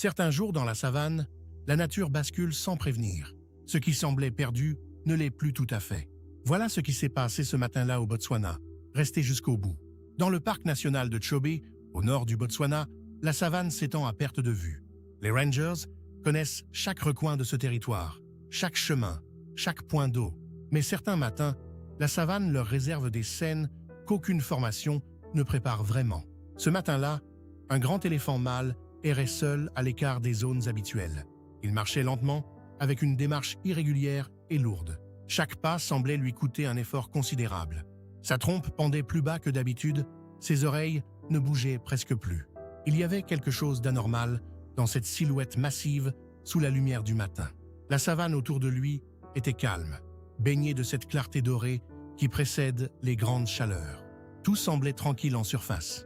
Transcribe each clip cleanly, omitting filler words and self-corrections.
Certains jours dans la savane, la nature bascule sans prévenir. Ce qui semblait perdu ne l'est plus tout à fait. Voilà ce qui s'est passé ce matin-là au Botswana. Restez jusqu'au bout. Dans le parc national de Chobe, au nord du Botswana, la savane s'étend à perte de vue. Les rangers connaissent chaque recoin de ce territoire, chaque chemin, chaque point d'eau. Mais certains matins, la savane leur réserve des scènes qu'aucune formation ne prépare vraiment. Ce matin-là, un grand éléphant mâle errait seul à l'écart des zones habituelles. Il marchait lentement, avec une démarche irrégulière et lourde. Chaque pas semblait lui coûter un effort considérable. Sa trompe pendait plus bas que d'habitude, ses oreilles ne bougeaient presque plus. Il y avait quelque chose d'anormal dans cette silhouette massive sous la lumière du matin. La savane autour de lui était calme, baignée de cette clarté dorée qui précède les grandes chaleurs. Tout semblait tranquille en surface.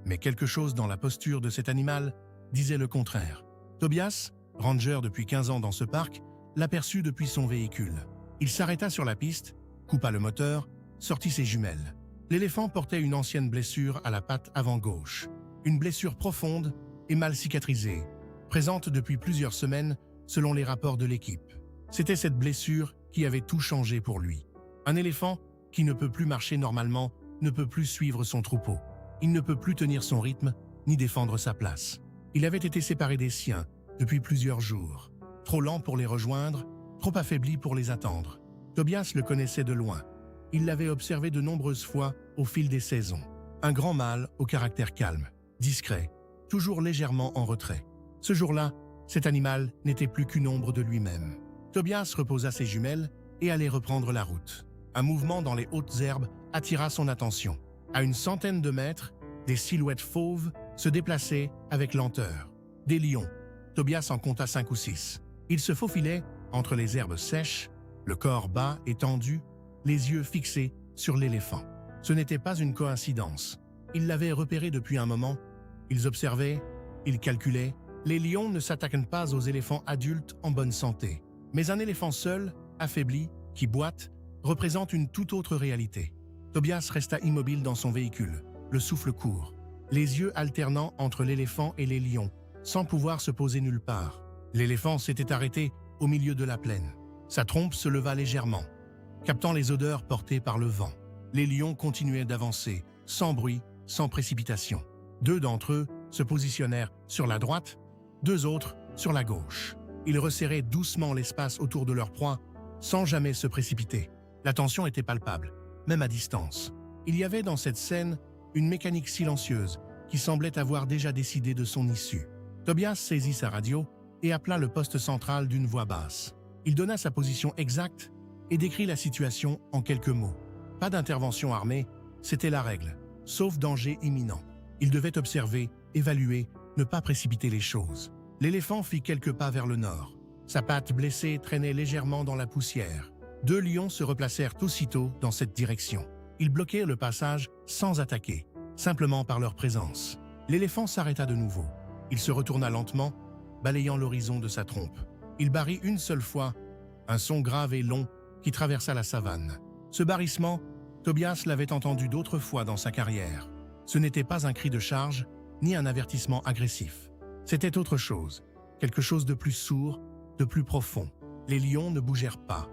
Mais quelque chose dans la posture de cet animal disait le contraire. Tobias, ranger depuis 15 ans dans ce parc, l'aperçut depuis son véhicule. Il s'arrêta sur la piste, coupa le moteur, sortit ses jumelles. L'éléphant portait une ancienne blessure à la patte avant gauche. Une blessure profonde et mal cicatrisée, présente depuis plusieurs semaines selon les rapports de l'équipe. C'était cette blessure qui avait tout changé pour lui. Un éléphant qui ne peut plus marcher normalement ne peut plus suivre son troupeau. Il ne peut plus tenir son rythme ni défendre sa place. Il avait été séparé des siens depuis plusieurs jours. Trop lent pour les rejoindre, trop affaibli pour les attendre. Tobias le connaissait de loin. Il l'avait observé de nombreuses fois au fil des saisons. Un grand mâle au caractère calme, discret, toujours légèrement en retrait. Ce jour-là, cet animal n'était plus qu'une ombre de lui-même. Tobias reposa ses jumelles et allait reprendre la route. Un mouvement dans les hautes herbes attira son attention. À une centaine de mètres, des silhouettes fauves se déplaçaient avec lenteur. Des lions. Tobias en compta 5 ou 6. Ils se faufilaient entre les herbes sèches, le corps bas et tendu, les yeux fixés sur l'éléphant. Ce n'était pas une coïncidence. Ils l'avaient repéré depuis un moment. Ils observaient, ils calculaient. Les lions ne s'attaquent pas aux éléphants adultes en bonne santé. Mais un éléphant seul, affaibli, qui boite, représente une toute autre réalité. Tobias resta immobile dans son véhicule, le souffle court, les yeux alternant entre l'éléphant et les lions, sans pouvoir se poser nulle part. L'éléphant s'était arrêté au milieu de la plaine. Sa trompe se leva légèrement, captant les odeurs portées par le vent. Les lions continuaient d'avancer, sans bruit, sans précipitation. 2 d'entre eux se positionnèrent sur la droite, 2 autres sur la gauche. Ils resserraient doucement l'espace autour de leur proie, sans jamais se précipiter. La tension était palpable, même à distance. Il y avait dans cette scène une mécanique silencieuse qui semblait avoir déjà décidé de son issue. Tobias saisit sa radio et appela le poste central d'une voix basse. Il donna sa position exacte et décrit la situation en quelques mots. Pas d'intervention armée, c'était la règle, sauf danger imminent. Il devait observer, évaluer, ne pas précipiter les choses. L'éléphant fit quelques pas vers le nord. Sa patte blessée traînait légèrement dans la poussière. 2 lions se replacèrent aussitôt dans cette direction. Ils bloquèrent le passage sans attaquer, simplement par leur présence. L'éléphant s'arrêta de nouveau. Il se retourna lentement, balayant l'horizon de sa trompe. Il barrit une seule fois, un son grave et long qui traversa la savane. Ce barrissement, Tobias l'avait entendu d'autres fois dans sa carrière. Ce n'était pas un cri de charge, ni un avertissement agressif. C'était autre chose, quelque chose de plus sourd, de plus profond. Les lions ne bougèrent pas.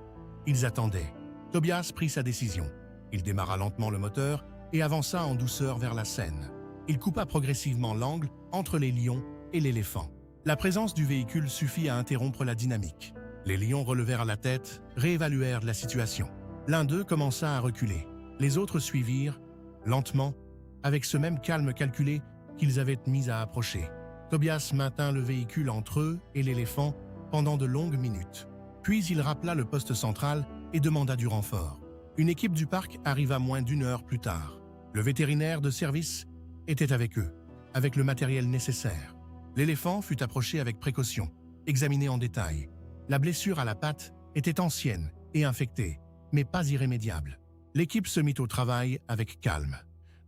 Ils attendaient. Tobias prit sa décision. Il démarra lentement le moteur et avança en douceur vers la scène. Il coupa progressivement l'angle entre les lions et l'éléphant. La présence du véhicule suffit à interrompre la dynamique. Les lions relevèrent la tête, réévaluèrent la situation. L'un d'eux commença à reculer. Les autres suivirent, lentement, avec ce même calme calculé qu'ils avaient mis à approcher. Tobias maintint le véhicule entre eux et l'éléphant pendant de longues minutes. Puis il rappela le poste central et demanda du renfort. Une équipe du parc arriva moins d'1 heure plus tard. Le vétérinaire de service était avec eux, avec le matériel nécessaire. L'éléphant fut approché avec précaution, examiné en détail. La blessure à la patte était ancienne et infectée, mais pas irrémédiable. L'équipe se mit au travail avec calme,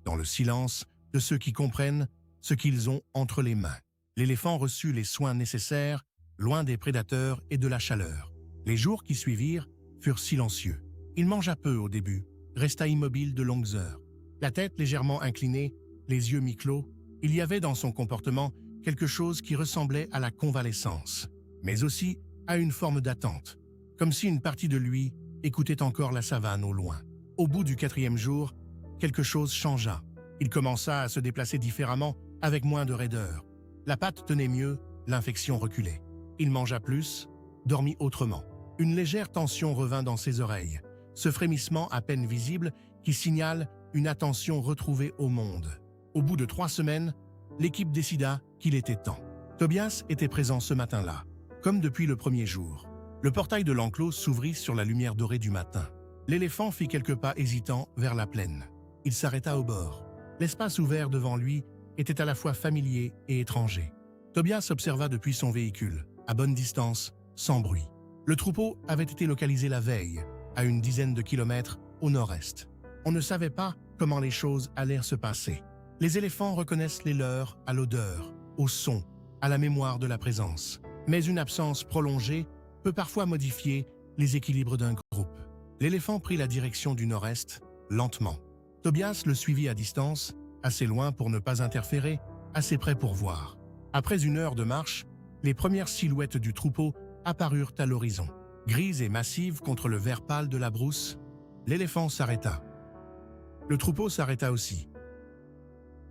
dans le silence de ceux qui comprennent ce qu'ils ont entre les mains. L'éléphant reçut les soins nécessaires, loin des prédateurs et de la chaleur. Les jours qui suivirent furent silencieux. Il mangea peu au début, resta immobile de longues heures. La tête légèrement inclinée, les yeux mi-clos, il y avait dans son comportement quelque chose qui ressemblait à la convalescence, mais aussi à une forme d'attente, comme si une partie de lui écoutait encore la savane au loin. Au bout du 4e jour, quelque chose changea. Il commença à se déplacer différemment, avec moins de raideur. La patte tenait mieux, l'infection reculait. Il mangea plus, dormit autrement. Une légère tension revint dans ses oreilles, ce frémissement à peine visible qui signale une attention retrouvée au monde. Au bout de 3 semaines, l'équipe décida qu'il était temps. Tobias était présent ce matin-là, comme depuis le premier jour. Le portail de l'enclos s'ouvrit sur la lumière dorée du matin. L'éléphant fit quelques pas hésitants vers la plaine. Il s'arrêta au bord. L'espace ouvert devant lui était à la fois familier et étranger. Tobias observa depuis son véhicule, à bonne distance, sans bruit. Le troupeau avait été localisé la veille, à une dizaine de kilomètres au nord-est. On ne savait pas comment les choses allèrent se passer. Les éléphants reconnaissent les leurs à l'odeur, au son, à la mémoire de la présence. Mais une absence prolongée peut parfois modifier les équilibres d'un groupe. L'éléphant prit la direction du nord-est, lentement. Tobias le suivit à distance, assez loin pour ne pas interférer, assez près pour voir. Après 1 heure de marche, les premières silhouettes du troupeau apparurent à l'horizon. Grises et massives contre le vert pâle de la brousse, l'éléphant s'arrêta. Le troupeau s'arrêta aussi.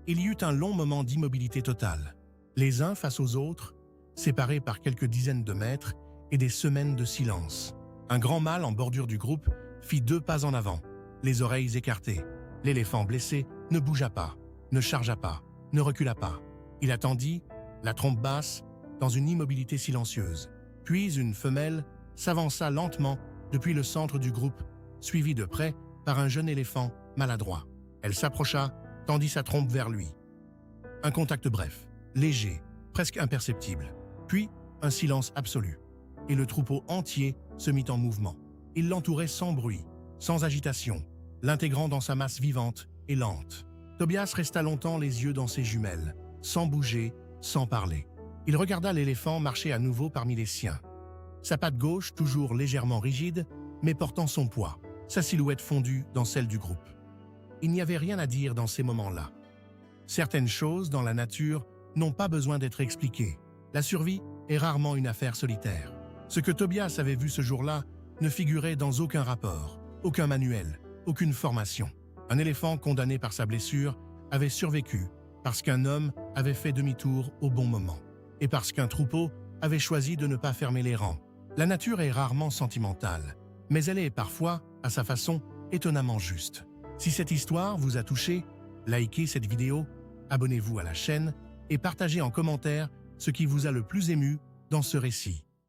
Il y eut un long moment d'immobilité totale, les uns face aux autres, séparés par quelques dizaines de mètres et des semaines de silence. Un grand mâle en bordure du groupe fit 2 pas en avant, les oreilles écartées. L'éléphant blessé ne bougea pas, ne chargea pas, ne recula pas. Il attendit, la trompe basse, dans une immobilité silencieuse. Puis une femelle s'avança lentement depuis le centre du groupe, suivie de près par un jeune éléphant maladroit. Elle s'approcha, tendit sa trompe vers lui. Un contact bref, léger, presque imperceptible. Puis un silence absolu. Et le troupeau entier se mit en mouvement. Il l'entourait sans bruit, sans agitation, l'intégrant dans sa masse vivante et lente. Tobias resta longtemps les yeux dans ses jumelles, sans bouger, sans parler. Il regarda l'éléphant marcher à nouveau parmi les siens. Sa patte gauche, toujours légèrement rigide, mais portant son poids, sa silhouette fondue dans celle du groupe. Il n'y avait rien à dire dans ces moments-là. Certaines choses dans la nature n'ont pas besoin d'être expliquées. La survie est rarement une affaire solitaire. Ce que Tobias avait vu ce jour-là ne figurait dans aucun rapport, aucun manuel, aucune formation. Un éléphant condamné par sa blessure avait survécu parce qu'un homme avait fait demi-tour au bon moment et parce qu'un troupeau avait choisi de ne pas fermer les rangs. La nature est rarement sentimentale, mais elle est parfois, à sa façon, étonnamment juste. Si cette histoire vous a touché, likez cette vidéo, abonnez-vous à la chaîne et partagez en commentaire ce qui vous a le plus ému dans ce récit.